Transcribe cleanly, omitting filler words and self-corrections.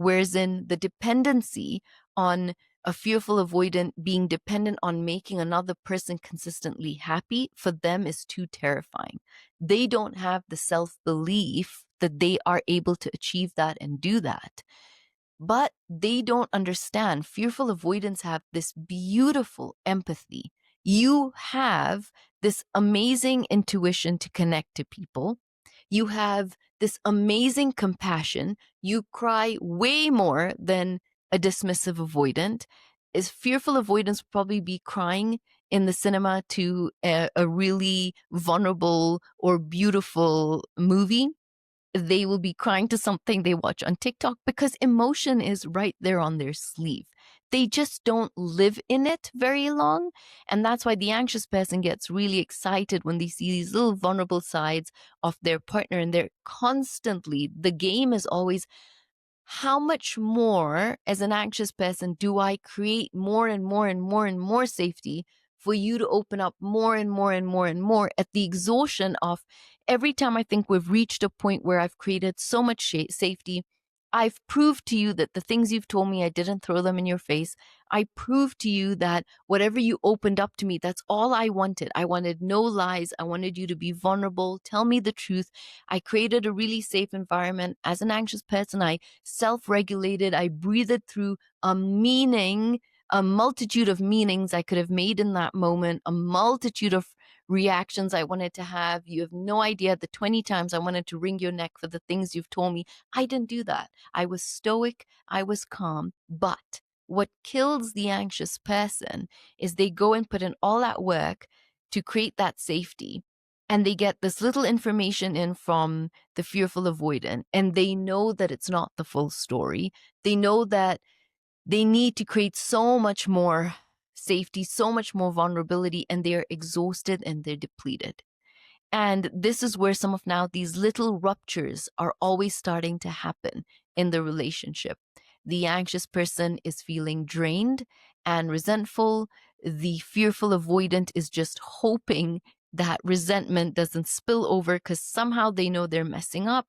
Whereas in the dependency on a fearful avoidant being dependent on making another person consistently happy, for them is too terrifying. They don't have the self-belief that they are able to achieve that and do that. But they don't understand. Fearful avoidants have this beautiful empathy. You have this amazing intuition to connect to people. You have this amazing compassion. You cry way more than a dismissive avoidant. Is fearful avoidance probably be crying in the cinema to a really vulnerable or beautiful movie? They will be crying to something they watch on TikTok because emotion is right there on their sleeve. They just don't live in it very long. And that's why the anxious person gets really excited when they see these little vulnerable sides of their partner. And they're constantly, the game is always, how much more as an anxious person do I create more and more and more and more safety for you to open up more and more and more and more at the exhaustion of every time I think we've reached a point where I've created so much safety. I've proved to you that the things you've told me, I didn't throw them in your face. I proved to you that whatever you opened up to me, that's all I wanted. I wanted no lies. I wanted you to be vulnerable. Tell me the truth. I created a really safe environment. As an anxious person, I self-regulated. I breathed through a multitude of meanings I could have made in that moment, a multitude of reactions I wanted to have. You have no idea the 20 times I wanted to wring your neck for the things you've told me. I didn't do that. I was stoic. I was calm. But what kills the anxious person is they go and put in all that work to create that safety. And they get this little information in from the fearful avoidant, and they know that it's not the full story. They know that they need to create so much more safety, so much more vulnerability, and they're exhausted and they're depleted. And this is where some of now these little ruptures are always starting to happen in the relationship. The anxious person is feeling drained and resentful. The fearful avoidant is just hoping that resentment doesn't spill over because somehow they know they're messing up.